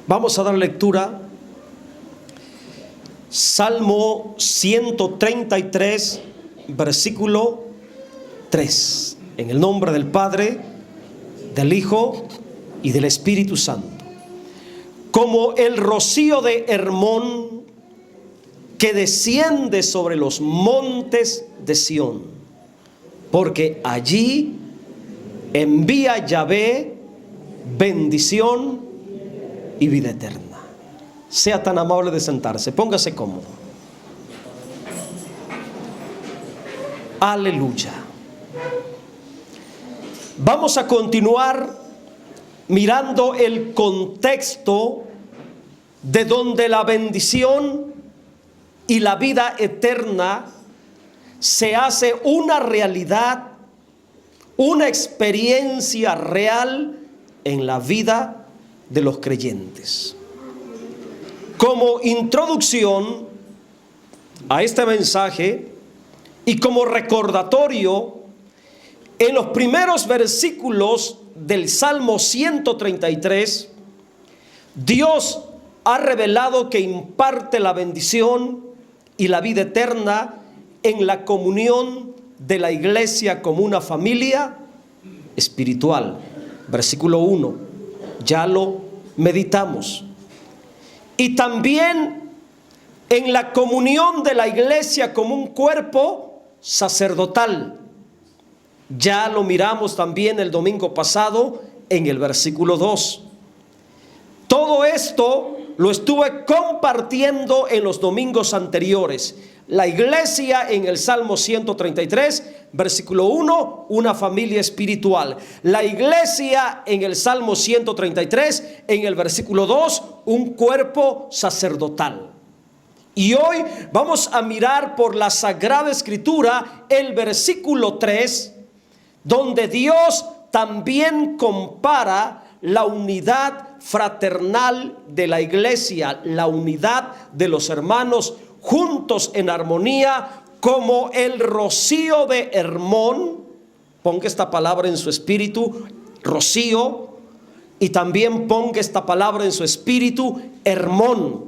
Vamos a dar lectura. Salmo 133, versículo 3. En el nombre del Padre, del Hijo y del Espíritu Santo. Como el rocío de Hermón que desciende sobre los montes de Sión, porque allí envía Yahvé bendición y vida eterna. Sea tan amable de sentarse, póngase cómodo. Aleluya. Vamos a continuar mirando el contexto de donde la bendición y la vida eterna se hace una realidad, una experiencia real en la vida de los creyentes. Como introducción a este mensaje y como recordatorio, en los primeros versículos del Salmo 133, Dios ha revelado que imparte la bendición y la vida eterna en la comunión de la iglesia como una familia espiritual. Versículo 1, ya lo meditamos. Y también en la comunión de la iglesia como un cuerpo sacerdotal. Ya lo miramos también el domingo pasado en el versículo 2. Todo esto lo estuve compartiendo en los domingos anteriores. La iglesia en el Salmo 133, versículo 1, una familia espiritual. La iglesia en el Salmo 133, en el versículo 2, un cuerpo sacerdotal. Y hoy vamos a mirar por la Sagrada Escritura el versículo 3, donde Dios también compara la unidad fraternal de la iglesia, la unidad de los hermanos juntos en armonía, como el rocío de Hermón. Ponga esta palabra en su espíritu, rocío, y también ponga esta palabra en su espíritu, Hermón,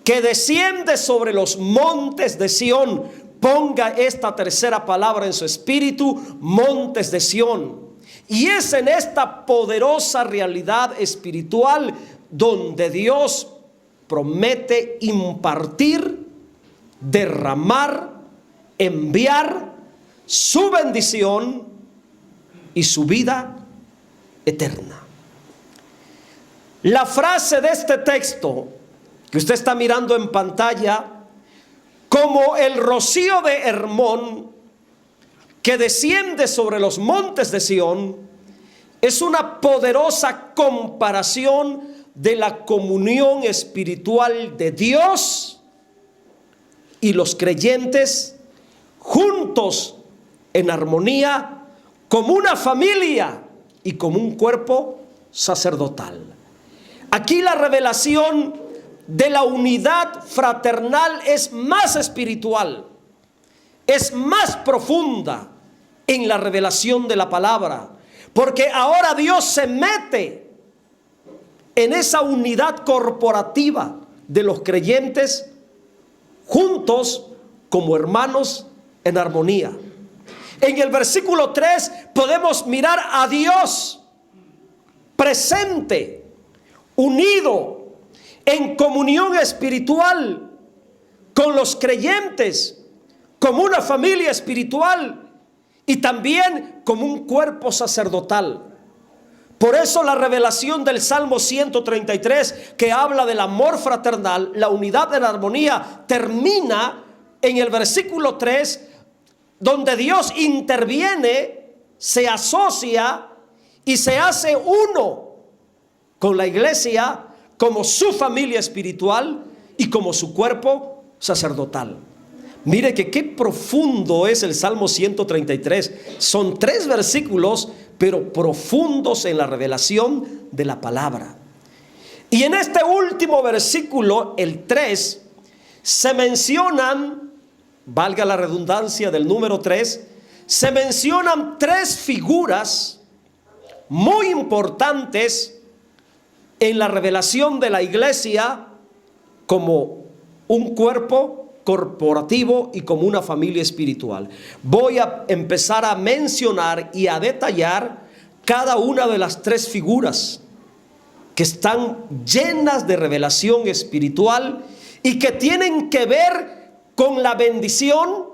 que desciende sobre los montes de Sión. Ponga esta tercera palabra en su espíritu, montes de Sión. Y es en esta poderosa realidad espiritual donde Dios promete impartir, derramar, enviar su bendición y su vida eterna. La frase de este texto que usted está mirando en pantalla, como el rocío de Hermón que desciende sobre los montes de Sión, es una poderosa comparación de la comunión espiritual de Dios y los creyentes juntos en armonía como una familia y como un cuerpo sacerdotal. Aquí la revelación de la unidad fraternal es más espiritual, es más profunda en la revelación de la palabra, porque ahora Dios se mete en esa unidad corporativa de los creyentes juntos como hermanos en armonía. En el versículo 3 podemos mirar a Dios presente, unido en comunión espiritual con los creyentes, como una familia espiritual y también como un cuerpo sacerdotal. Por eso la revelación del Salmo 133, que habla del amor fraternal, la unidad en armonía, termina en el versículo 3, donde Dios interviene, se asocia y se hace uno con la iglesia como su familia espiritual y como su cuerpo sacerdotal. Mire que qué profundo es el Salmo 133. Son 3 versículos, pero profundos en la revelación de la palabra. Y en este último versículo, el 3, se mencionan, valga la redundancia del número 3, se mencionan 3 figuras muy importantes en la revelación de la iglesia como un cuerpo corporativo y como una familia espiritual. Voy a empezar a mencionar y a detallar cada una de las tres figuras que están llenas de revelación espiritual y que tienen que ver con la bendición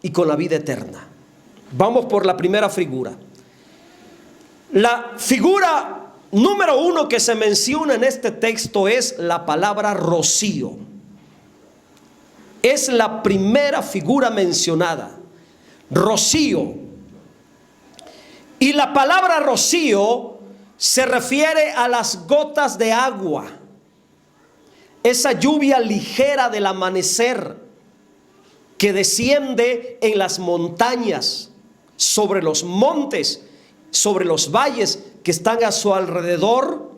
y con la vida eterna. Vamos por la primera figura. La figura número uno que se menciona en este texto es la palabra rocío. Es la primera figura mencionada, rocío. Y la palabra rocío se refiere a las gotas de agua, esa lluvia ligera del amanecer que desciende en las montañas, sobre los montes, sobre los valles que están a su alrededor,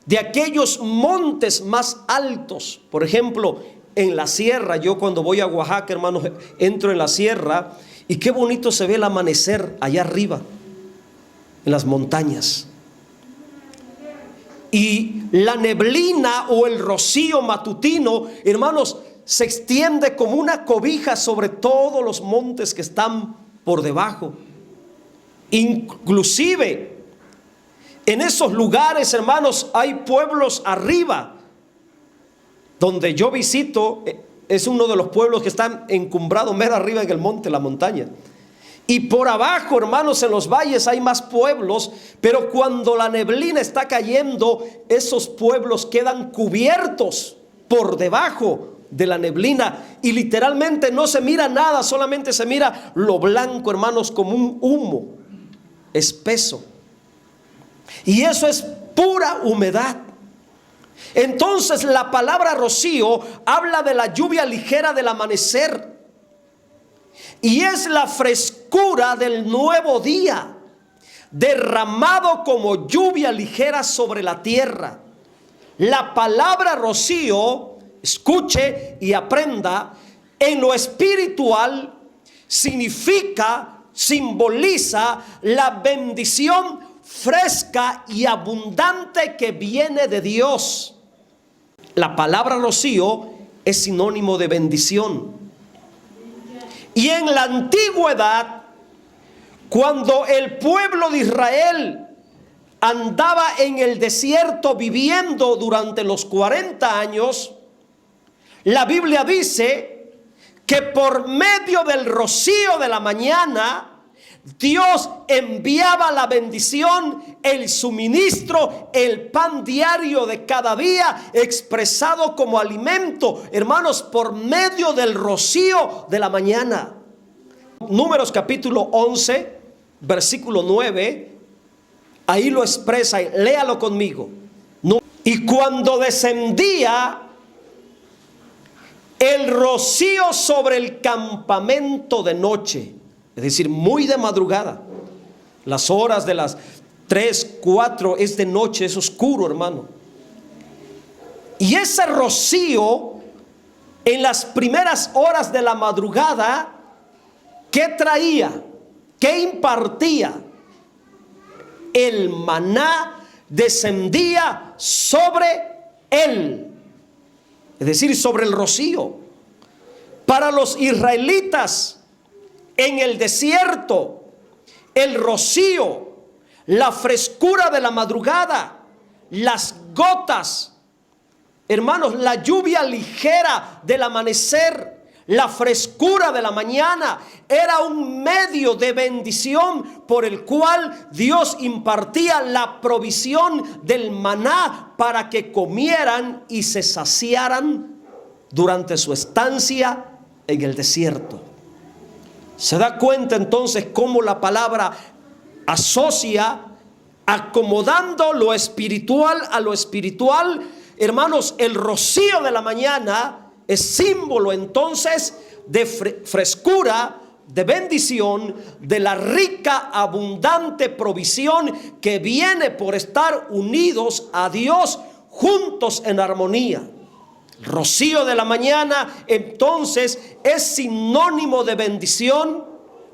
de aquellos montes más altos. Por ejemplo, en la sierra, yo cuando voy a Oaxaca, hermanos, entro en la sierra y qué bonito se ve el amanecer allá arriba, en las montañas. Y la neblina o el rocío matutino, hermanos, se extiende como una cobija sobre todos los montes que están por debajo. Inclusive en esos lugares, hermanos, hay pueblos arriba. Donde yo visito es uno de los pueblos que están encumbrados mero arriba en el monte, la montaña. Y por abajo, hermanos, en los valles hay más pueblos, pero cuando la neblina está cayendo, esos pueblos quedan cubiertos por debajo de la neblina y literalmente no se mira nada, solamente se mira lo blanco, hermanos, como un humo espeso. Y eso es pura humedad. Entonces la palabra rocío habla de la lluvia ligera del amanecer. Y es la frescura del nuevo día, derramado como lluvia ligera sobre la tierra. La palabra rocío, escuche y aprenda, en lo espiritual simboliza la bendición fresca y abundante que viene de Dios. La palabra rocío es sinónimo de bendición. Y en la antigüedad, cuando el pueblo de Israel andaba en el desierto viviendo durante los 40 años, la Biblia dice que por medio del rocío de la mañana, Dios enviaba la bendición, el suministro, el pan diario de cada día expresado como alimento, hermanos, por medio del rocío de la mañana. Números capítulo 11, versículo 9, ahí lo expresa, léalo conmigo. Y cuando descendía el rocío sobre el campamento de noche, es decir, muy de madrugada, las horas de las 3, 4 es de noche, es oscuro, hermano. Y ese rocío en las primeras horas de la madrugada, ¿qué traía? ¿Qué impartía? El maná descendía sobre él, es decir, sobre el rocío. Para los israelitas en el desierto, el rocío, la frescura de la madrugada, las gotas, hermanos, la lluvia ligera del amanecer, la frescura de la mañana, era un medio de bendición por el cual Dios impartía la provisión del maná para que comieran y se saciaran durante su estancia en el desierto. Se da cuenta entonces cómo la palabra asocia, acomodando lo espiritual a lo espiritual. Hermanos, el rocío de la mañana es símbolo entonces de frescura, de bendición, de la rica, abundante provisión que viene por estar unidos a Dios, juntos en armonía. Rocío de la mañana entonces es sinónimo de bendición,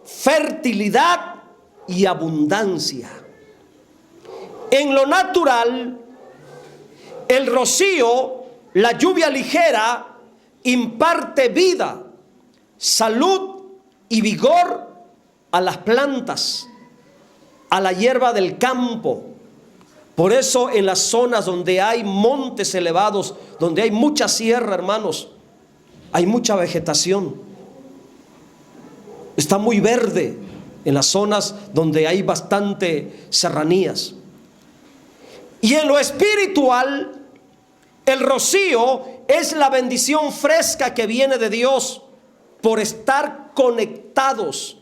fertilidad y abundancia. En lo natural, El rocío, la lluvia ligera, imparte vida, salud y vigor a las plantas, a la hierba del campo. Por eso en las zonas donde hay montes elevados, donde hay mucha sierra, hermanos, hay mucha vegetación. Está muy verde en las zonas donde hay bastante serranías. Y en lo espiritual, el rocío es la bendición fresca que viene de Dios por estar conectados,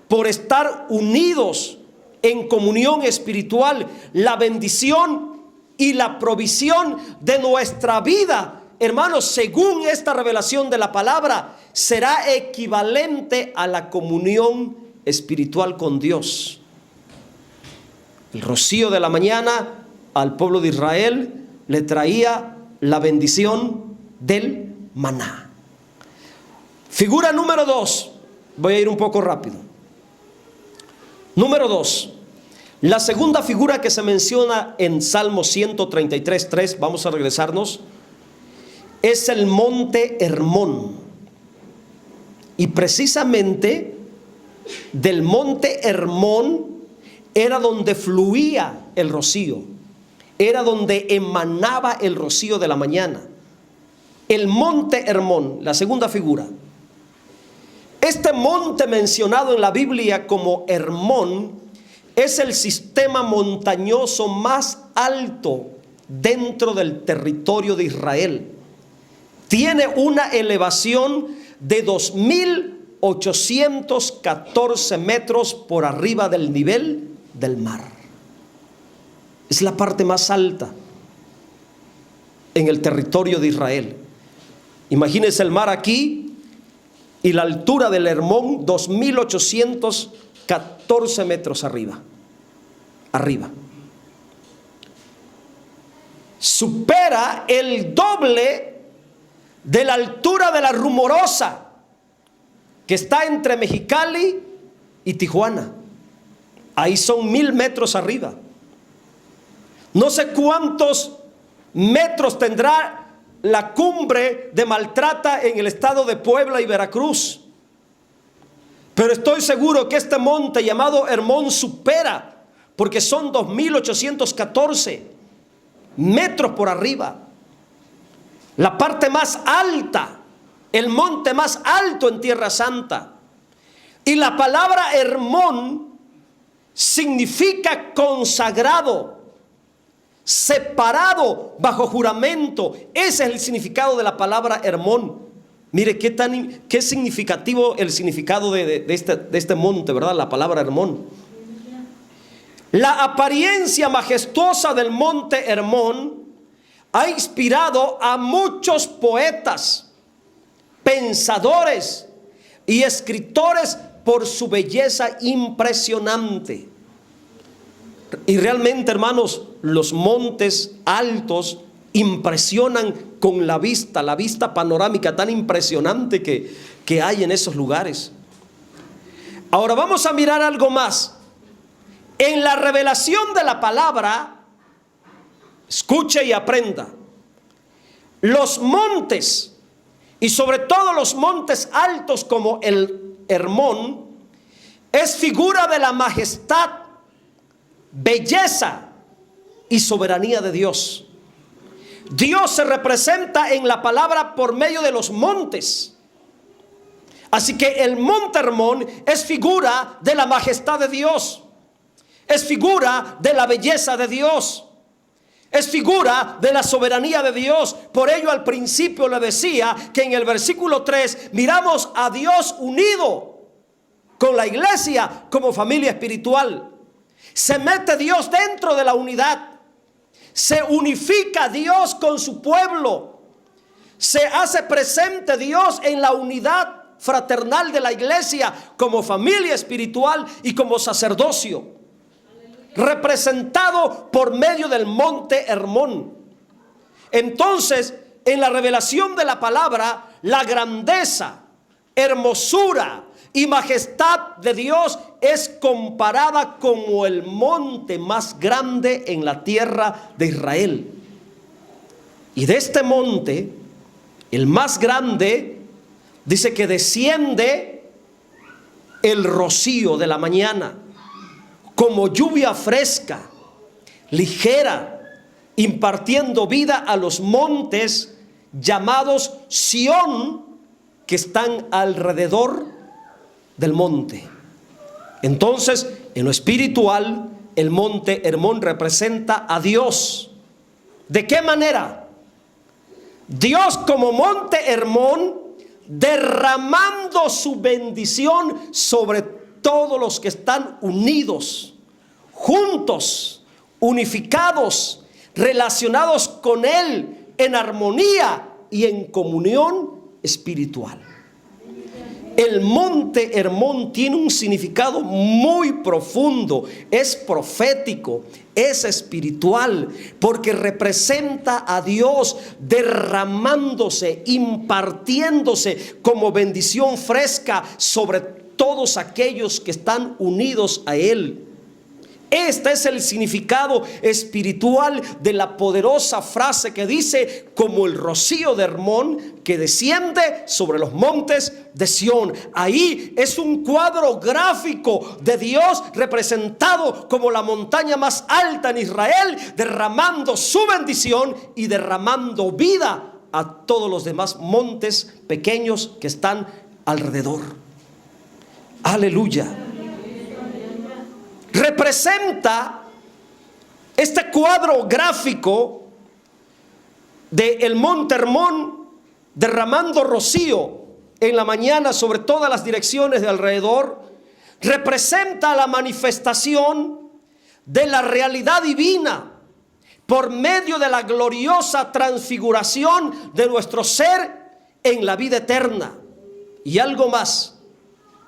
por estar unidos en comunión espiritual. La bendición y la provisión de nuestra vida, hermanos, según esta revelación de la palabra, será equivalente a la comunión espiritual con Dios. El rocío de la mañana al pueblo de Israel le traía la bendición del maná. Figura número 2. Voy a ir un poco rápido. Número 2. La segunda figura que se menciona en Salmo 133:3, vamos a regresarnos, es el monte Hermón. Y precisamente del monte Hermón era donde fluía el rocío, era donde emanaba el rocío de la mañana. El monte Hermón, la segunda figura. Este monte mencionado en la Biblia como Hermón es el sistema montañoso más alto dentro del territorio de Israel. Tiene una elevación de 2.814 metros por arriba del nivel del mar. Es la parte más alta en el territorio de Israel. Imagínense el mar aquí y la altura del Hermón, 2.814 metros arriba. Supera el doble de la altura de la Rumorosa, que está entre Mexicali y Tijuana. Ahí son 1.000 metros arriba. No sé cuántos metros tendrá la cumbre de Maltrata en el estado de Puebla y Veracruz, pero estoy seguro que este monte llamado Hermón supera, porque son 2.814 metros por arriba. La parte más alta, el monte más alto en Tierra Santa. Y la palabra Hermón significa consagrado, separado bajo juramento. Ese es el significado de la palabra Hermón. Mire qué significativo el significado de este monte, ¿verdad? La palabra Hermón. La apariencia majestuosa del monte Hermón ha inspirado a muchos poetas, pensadores y escritores por su belleza impresionante. Y realmente, hermanos, los montes altos impresionan con la vista panorámica tan impresionante que hay en esos lugares. Ahora vamos a mirar algo más. En la revelación de la palabra, escuche y aprenda. Los montes, y sobre todo los montes altos como el Hermón, es figura de la majestad, belleza y soberanía de Dios. Dios se representa en la palabra por medio de los montes. Así que el monte Hermón es figura de la majestad de Dios, es figura de la belleza de Dios, es figura de la soberanía de Dios. Por ello al principio le decía que en el versículo 3 miramos a Dios unido con la iglesia como familia espiritual. Se mete Dios dentro de la unidad. Se unifica Dios con su pueblo. Se hace presente Dios en la unidad fraternal de la iglesia como familia espiritual y como sacerdocio, representado por medio del monte Hermón. Entonces, en la revelación de la palabra, la grandeza, hermosura y majestad de Dios es comparada como el monte más grande en la tierra de Israel. Y de este monte, el más grande, dice que desciende el rocío de la mañana, como lluvia fresca, ligera, impartiendo vida a los montes llamados Sión, que están alrededor del monte. Entonces, en lo espiritual, el monte Hermón representa a Dios. ¿De qué manera? Dios como monte Hermón, derramando su bendición sobre todos los que están unidos, juntos, unificados, relacionados con Él en armonía y en comunión espiritual. El monte Hermón tiene un significado muy profundo, es profético, es espiritual, porque representa a Dios derramándose, impartiéndose como bendición fresca sobre todos aquellos que están unidos a Él. Este es el significado espiritual de la poderosa frase que dice: como el rocío de Hermón que desciende sobre los montes de Sión. Ahí es un cuadro gráfico de Dios representado como la montaña más alta en Israel, derramando su bendición y derramando vida a todos los demás montes pequeños que están alrededor. Aleluya. Representa este cuadro gráfico del monte Hermón derramando rocío en la mañana sobre todas las direcciones de alrededor. Representa la manifestación de la realidad divina por medio de la gloriosa transfiguración de nuestro ser en la vida eterna. Y algo más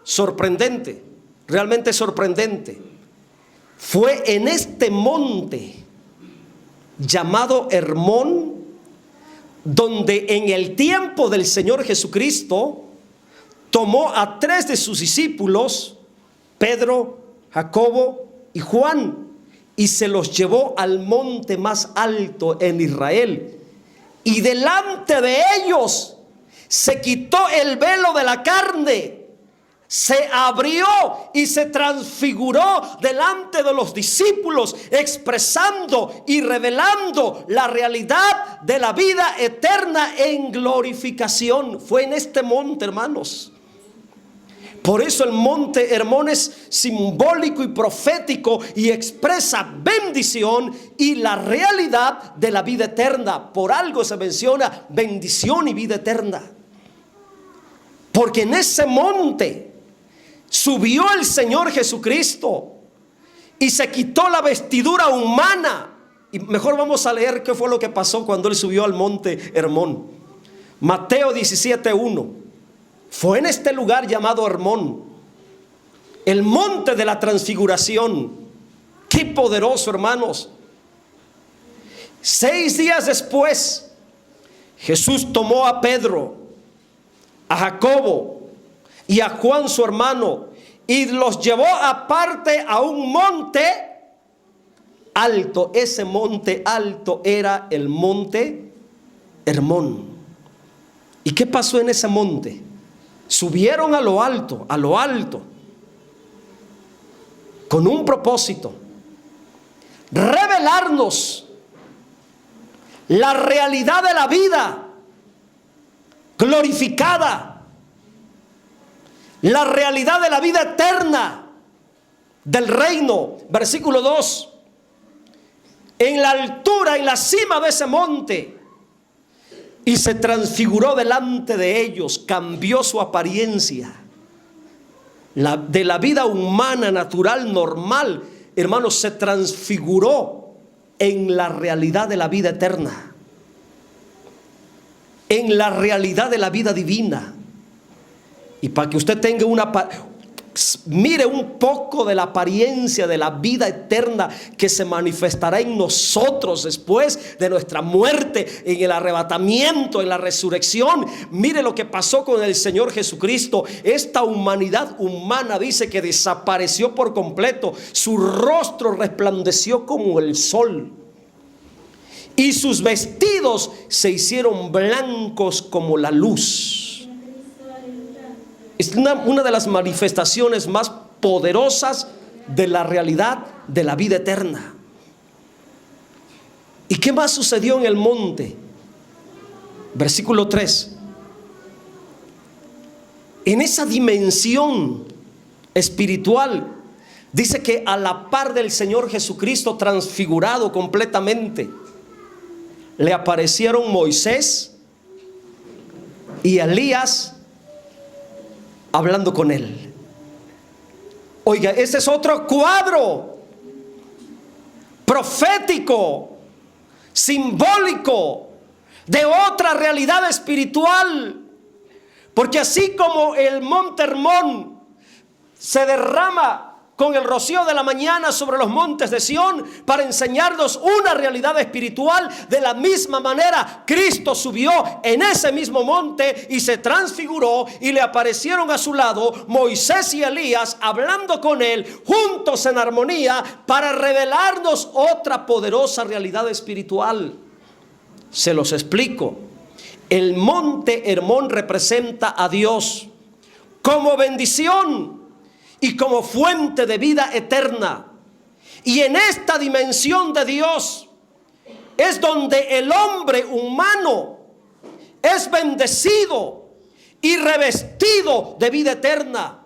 sorprendente, realmente sorprendente. Fue en este monte llamado Hermón donde en el tiempo del Señor Jesucristo tomó a 3 de sus discípulos, Pedro, Jacobo y Juan, y se los llevó al monte más alto en Israel. Y delante de ellos se quitó el velo de la carne, se abrió y se transfiguró delante de los discípulos, expresando y revelando la realidad de la vida eterna en glorificación. Fue en este monte, hermanos. Por eso el monte Hermón es simbólico y profético y expresa bendición y la realidad de la vida eterna. Por algo se menciona bendición y vida eterna. Porque en ese monte subió el Señor Jesucristo y se quitó la vestidura humana. Y mejor vamos a leer qué fue lo que pasó cuando Él subió al monte Hermón. Mateo 17:1. Fue en este lugar llamado Hermón, el monte de la transfiguración. Qué poderoso, hermanos. 6 días después, Jesús tomó a Pedro, a Jacobo y a Juan su hermano, y los llevó aparte a un monte alto. Ese monte alto era el monte Hermón. ¿Y qué pasó en ese monte? Subieron a lo alto, con un propósito: revelarnos la realidad de la vida glorificada, la realidad de la vida eterna del reino. Versículo 2. En la altura, en la cima de ese monte, y se transfiguró delante de ellos, cambió su apariencia de la vida humana, natural, normal, hermanos, se transfiguró en la realidad de la vida eterna, en la realidad de la vida divina. Y para que usted tenga mire un poco de la apariencia de la vida eterna que se manifestará en nosotros después de nuestra muerte, en el arrebatamiento, en la resurrección. Mire lo que pasó con el Señor Jesucristo. Esta humanidad humana dice que desapareció por completo. Su rostro resplandeció como el sol. y sus vestidos se hicieron blancos como la luz. Es una de las manifestaciones más poderosas de la realidad de la vida eterna. ¿Y qué más sucedió en el monte? Versículo 3. En esa dimensión espiritual, dice que a la par del Señor Jesucristo transfigurado completamente, le aparecieron Moisés y Elías hablando con él. Oiga, este es otro cuadro profético, simbólico de otra realidad espiritual. Porque así como el monte Hermón se derrama con el rocío de la mañana sobre los montes de Sión para enseñarnos una realidad espiritual, de la misma manera Cristo subió en ese mismo monte y se transfiguró, y le aparecieron a su lado Moisés y Elías hablando con él juntos en armonía para revelarnos otra poderosa realidad espiritual. Se los explico. El monte Hermón representa a Dios como bendición y como fuente de vida eterna. Y en esta dimensión de Dios es donde el hombre humano es bendecido y revestido de vida eterna.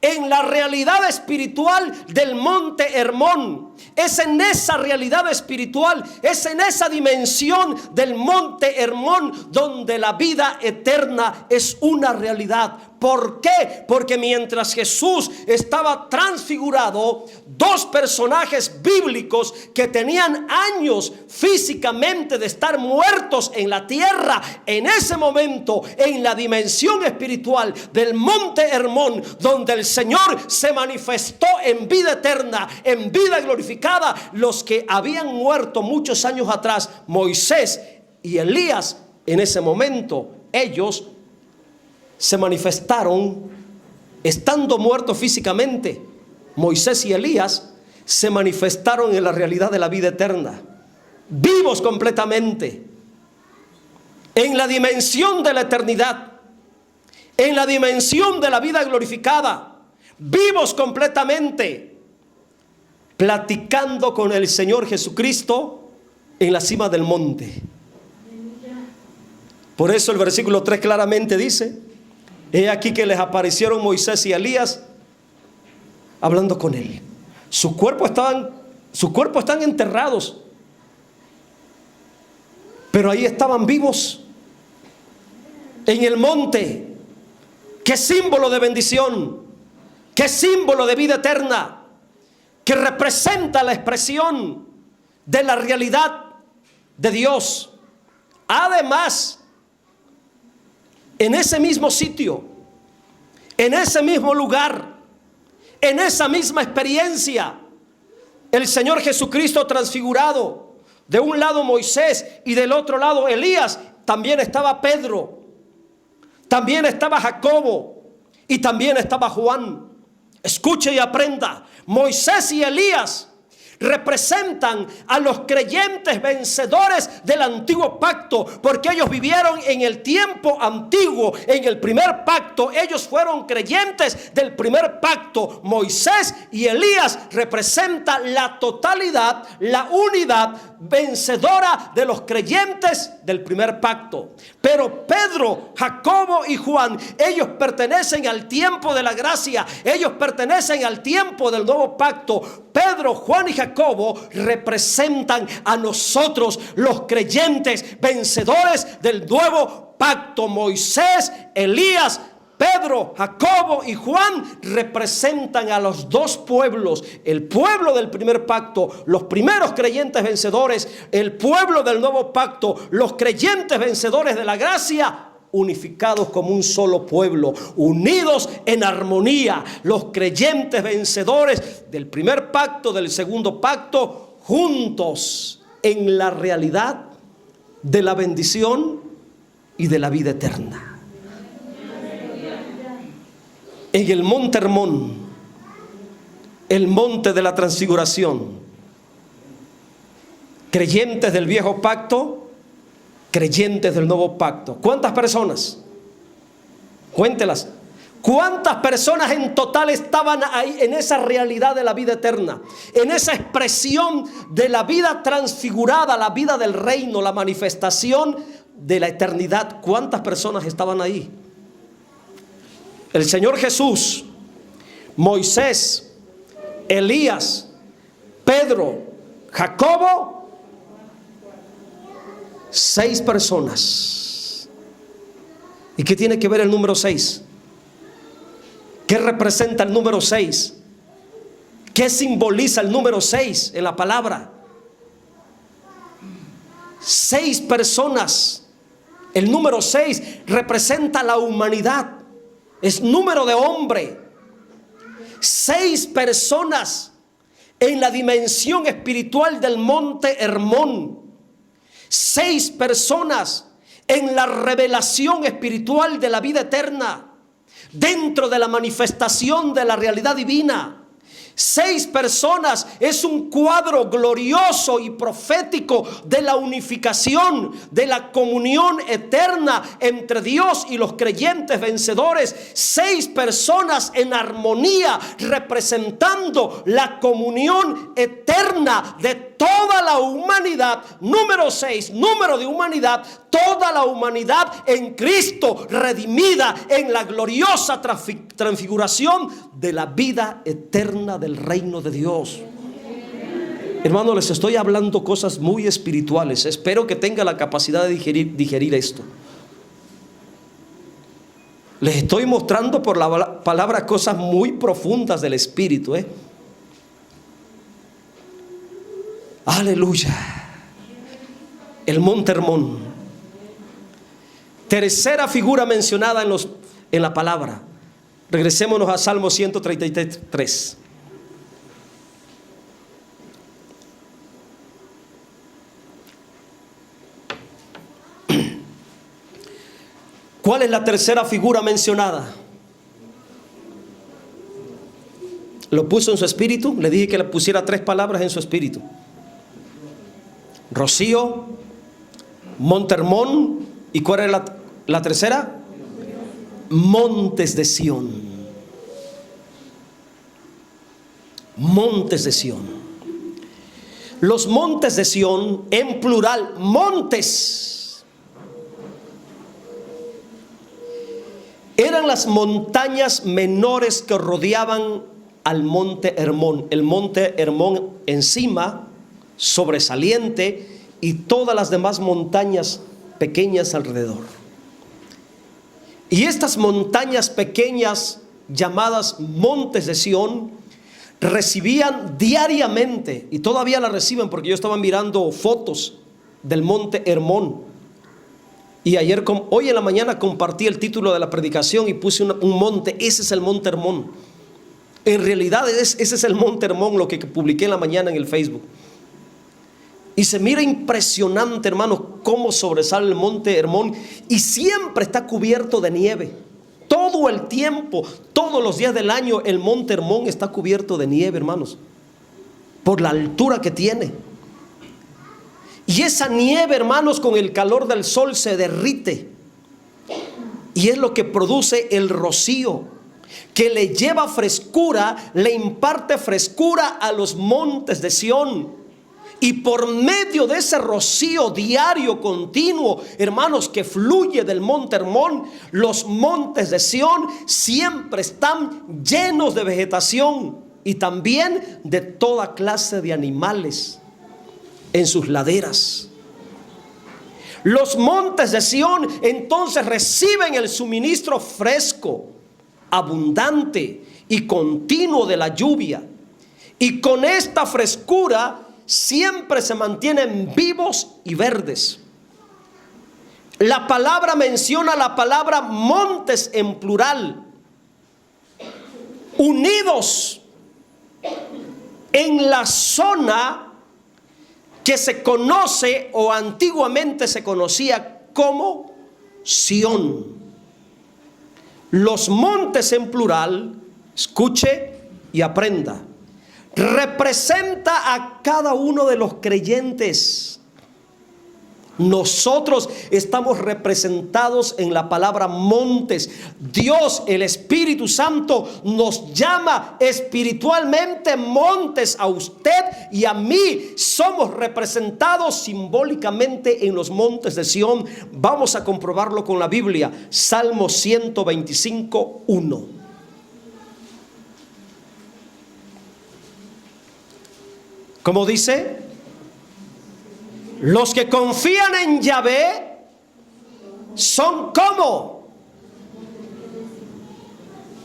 En la realidad espiritual del monte Hermón, es en esa realidad espiritual, es en esa dimensión del monte Hermón donde la vida eterna es una realidad. ¿Por qué? Porque mientras Jesús estaba transfigurado, dos personajes bíblicos que tenían años físicamente de estar muertos en la tierra, en ese momento, en la dimensión espiritual del monte Hermón, donde el Señor se manifestó en vida eterna, en vida glorificada, los que habían muerto muchos años atrás, Moisés y Elías, en ese momento, ellos se manifestaron estando muertos físicamente. Moisés y Elías se manifestaron en la realidad de la vida eterna, vivos completamente, en la dimensión de la eternidad, en la dimensión de la vida glorificada, vivos completamente, platicando con el Señor Jesucristo en la cima del monte. Por eso el versículo 3 claramente dice: he aquí que les aparecieron Moisés y Elías hablando con él. Sus cuerpos están enterrados, pero ahí estaban vivos en el monte. Qué símbolo de bendición, qué símbolo de vida eterna, que representa la expresión de la realidad de Dios. Además, en ese mismo sitio, en ese mismo lugar, en esa misma experiencia, el Señor Jesucristo transfigurado, de un lado Moisés y del otro lado Elías, también estaba Pedro, también estaba Jacobo y también estaba Juan. Escuche y aprenda. Moisés y Elías representan a los creyentes vencedores del antiguo pacto, porque ellos vivieron en el tiempo antiguo, en el primer pacto. Ellos fueron creyentes del primer pacto. Moisés y Elías representan la totalidad, la unidad vencedora de los creyentes del primer pacto. Pero Pedro, Jacobo y Juan, ellos pertenecen al tiempo de la gracia, ellos pertenecen al tiempo del nuevo pacto. Pedro, Juan y Jacobo representan a nosotros, los creyentes vencedores del nuevo pacto. Moisés, Elías, Pedro, Jacobo y Juan representan a los dos pueblos: el pueblo del primer pacto, los primeros creyentes vencedores; el pueblo del nuevo pacto, los creyentes vencedores de la gracia, unificados como un solo pueblo, unidos en armonía, los creyentes vencedores del primer pacto, del segundo pacto, juntos en la realidad de la bendición y de la vida eterna. En el monte Hermón, el monte de la transfiguración, creyentes del viejo pacto, creyentes del nuevo pacto. ¿Cuántas personas? Cuéntelas. ¿Cuántas personas en total estaban ahí en esa realidad de la vida eterna? En esa expresión de la vida transfigurada, la vida del reino, la manifestación de la eternidad. ¿Cuántas personas estaban ahí? El Señor Jesús, Moisés, Elías, Pedro, Jacobo, 6 personas. ¿Y qué tiene que ver el número 6? ¿Qué representa el número 6? ¿Qué simboliza el número 6 en la palabra? 6 personas. El número 6 representa la humanidad. Es número de hombre. 6 personas en la dimensión espiritual del monte Hermón. 6 personas en la revelación espiritual de la vida eterna, dentro de la manifestación de la realidad divina. 6 personas es un cuadro glorioso y profético de la unificación, de la comunión eterna entre Dios y los creyentes vencedores. 6 personas en armonía, representando la comunión eterna de toda la humanidad. Número 6, número de humanidad, toda la humanidad en Cristo, redimida en la gloriosa transfiguración de la vida eterna del reino de Dios. Hermanos, les estoy hablando cosas muy espirituales. Espero que tenga la capacidad de digerir esto. Les estoy mostrando por la palabra cosas muy profundas del espíritu, Aleluya. El monte Hermón. Tercera figura mencionada en la palabra. Regresémonos a Salmo 133. ¿Cuál es la tercera figura mencionada? Lo puso en su espíritu. Le dije que le pusiera 3 palabras en su espíritu: rocío, monte Hermón. ¿Y cuál era la tercera? Montes de Sión. Montes de Sión. Los montes de Sión, en plural, montes, eran las montañas menores que rodeaban al monte Hermón. El monte Hermón encima, sobresaliente, y todas las demás montañas pequeñas alrededor. Y estas montañas pequeñas, llamadas montes de Sión, recibían diariamente, y todavía la reciben, porque yo estaba mirando fotos del monte Hermón, y hoy en la mañana compartí el título de la predicación y puse un monte. Ese es el monte Hermón. En realidad ese es el monte Hermón, lo que publiqué en la mañana en el Facebook. Y se mira impresionante, hermanos, cómo sobresale el monte Hermón, y siempre está cubierto de nieve. Todo el tiempo, todos los días del año, el monte Hermón está cubierto de nieve, hermanos, por la altura que tiene. Y esa nieve, hermanos, con el calor del sol se derrite, y es lo que produce el rocío, que le lleva frescura, le imparte frescura a los montes de Sión. Y por medio de ese rocío diario, continuo, hermanos, que fluye del monte Hermón, los montes de Sión siempre están llenos de vegetación y también de toda clase de animales en sus laderas. Los montes de Sión entonces reciben el suministro fresco, abundante y continuo de la lluvia, y con esta frescura siempre se mantienen vivos y verdes. La palabra menciona la palabra montes en plural, unidos en la zona que se conoce, o antiguamente se conocía como Sión. Los montes en plural, escuche y aprenda, representa a cada uno de los creyentes. Nosotros estamos representados en la palabra montes. Dios, el Espíritu Santo, nos llama espiritualmente montes a usted y a mí. Somos representados simbólicamente en los montes de Sión. Vamos a comprobarlo con la Biblia. Salmo 125, 1. ¿Cómo dice? Los que confían en Yahvé son como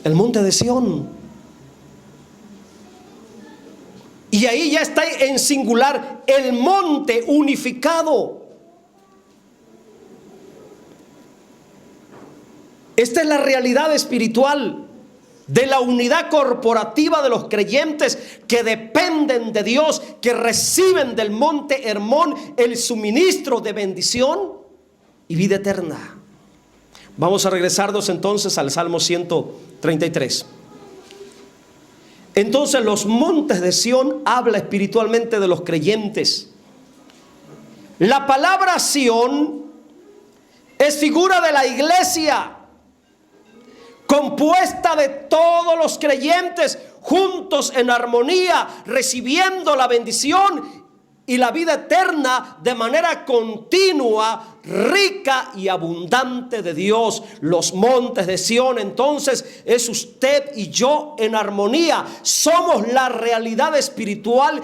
el monte de Sión. Y ahí ya está en singular, el monte unificado. Esta es la realidad espiritual de la unidad corporativa de los creyentes que dependen de Dios, que reciben del monte Hermón el suministro de bendición y vida eterna. Vamos a regresarnos entonces al Salmo 133. Entonces los montes de Sión habla espiritualmente de los creyentes. La palabra Sión es figura de la iglesia, compuesta de todos los creyentes juntos en armonía, recibiendo la bendición y la vida eterna de manera continua, rica y abundante de Dios. Los montes de Sión entonces es usted y yo en armonía. Somos la realidad espiritual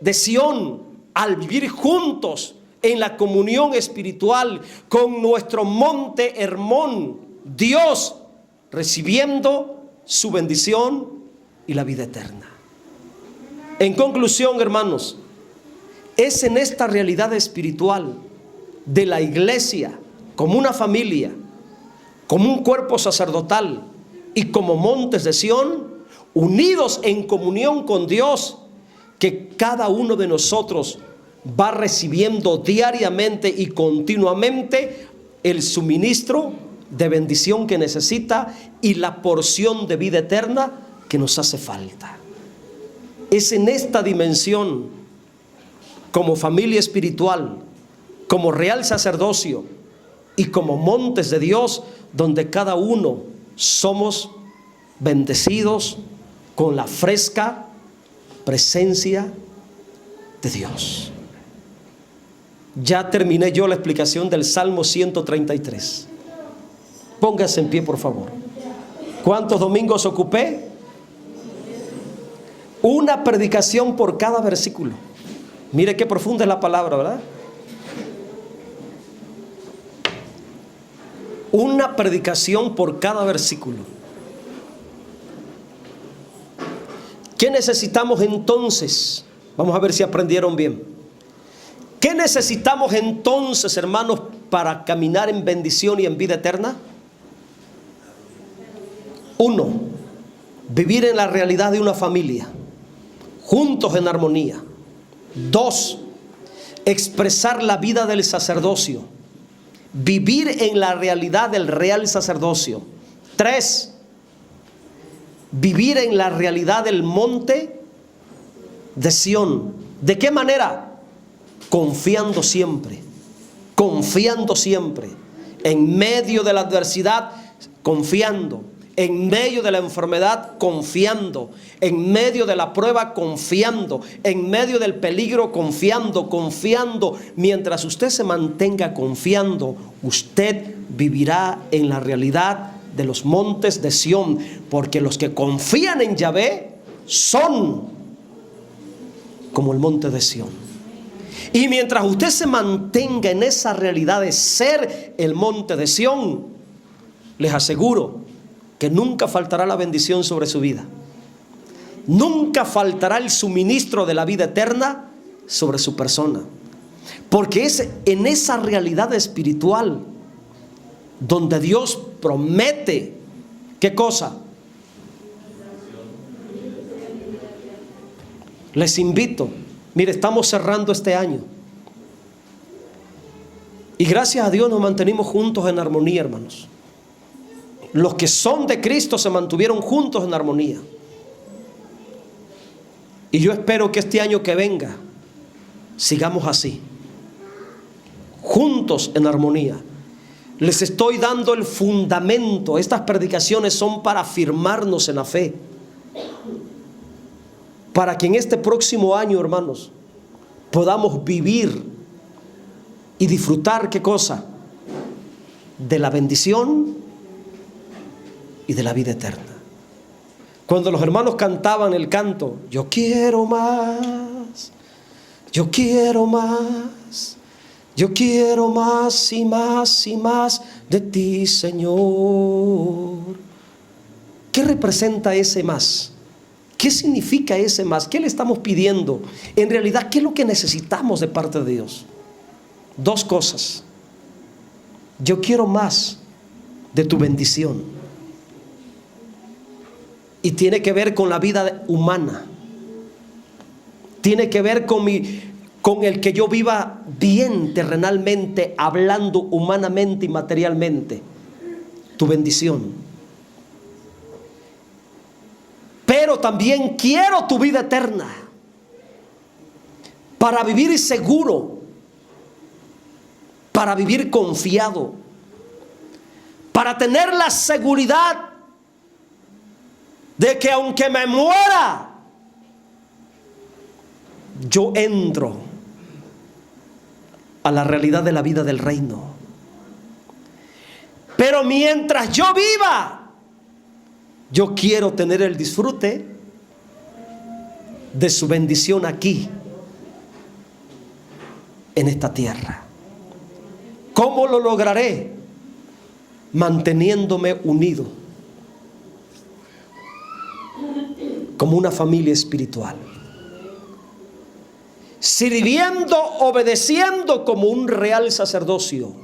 de Sión al vivir juntos en la comunión espiritual con nuestro monte Hermón, Dios, recibiendo su bendición y la vida eterna. En conclusión, hermanos, es en esta realidad espiritual de la iglesia, como una familia, como un cuerpo sacerdotal y como montes de Sión, unidos en comunión con Dios, que cada uno de nosotros va recibiendo diariamente y continuamente el suministro de bendición que necesita y la porción de vida eterna que nos hace falta. Es en esta dimensión, como familia espiritual, como real sacerdocio y como montes de Dios, donde cada uno somos bendecidos con la fresca presencia de Dios. Ya terminé yo la explicación del Salmo 133. Póngase en pie, por favor. ¿Cuántos domingos ocupé? Una predicación por cada versículo. Mire qué profunda es la palabra, ¿verdad? Una predicación por cada versículo. ¿Qué necesitamos entonces? Vamos a ver si aprendieron bien. ¿Qué necesitamos entonces, hermanos, para caminar en bendición y en vida eterna? 1. Vivir en la realidad de una familia, juntos en armonía. 2. Expresar la vida del sacerdocio, vivir en la realidad del real sacerdocio. 3. Vivir en la realidad del monte de Sión. ¿De qué manera? Confiando siempre, en medio de la adversidad, confiando. En medio de la enfermedad, confiando. En medio de la prueba, confiando. En medio del peligro, confiando. Mientras usted se mantenga confiando, usted vivirá en la realidad de los montes de Sión. Porque los que confían en Yahvé son como el monte de Sión. Y mientras usted se mantenga en esa realidad de ser el monte de Sión, les aseguro que nunca faltará la bendición sobre su vida. Nunca faltará el suministro de la vida eterna sobre su persona. Porque es en esa realidad espiritual donde Dios promete, ¿qué cosa? Les invito, mire, estamos cerrando este año. Y gracias a Dios nos mantenimos juntos en armonía, hermanos. Los que son de Cristo se mantuvieron juntos en armonía. Y yo espero que este año que venga sigamos así, juntos en armonía. Les estoy dando el fundamento. Estas predicaciones son para afirmarnos en la fe, para que en este próximo año, hermanos, podamos vivir y disfrutar, ¿qué cosa? De la bendición y de la vida eterna. Cuando los hermanos cantaban el canto, yo quiero más, yo quiero más, yo quiero más y más y más de ti, Señor. ¿Qué representa ese más? ¿Qué significa ese más? ¿Qué le estamos pidiendo? En realidad, ¿qué es lo que necesitamos de parte de Dios? Dos cosas. Yo quiero más de tu bendición. Y tiene que ver con la vida humana. Tiene que ver con el que yo viva bien terrenalmente, hablando humanamente y materialmente. Tu bendición. Pero también quiero tu vida eterna, para vivir seguro, para vivir confiado, para tener la seguridad de que aunque me muera, yo entro a la realidad de la vida del reino. Pero mientras yo viva, yo quiero tener el disfrute de su bendición aquí, en esta tierra. ¿Cómo lo lograré? Manteniéndome unido como una familia espiritual, sirviendo, obedeciendo como un real sacerdocio,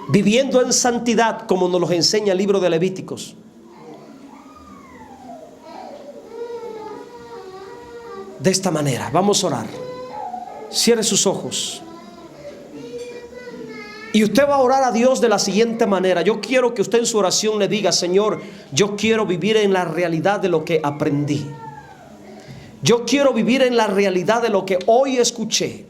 viviendo en santidad como nos lo enseña el libro de Levíticos. De esta manera, vamos a orar. Cierre sus ojos. Y usted va a orar a Dios de la siguiente manera. Yo quiero que usted en su oración le diga: Señor, yo quiero vivir en la realidad de lo que aprendí. Yo quiero vivir en la realidad de lo que hoy escuché.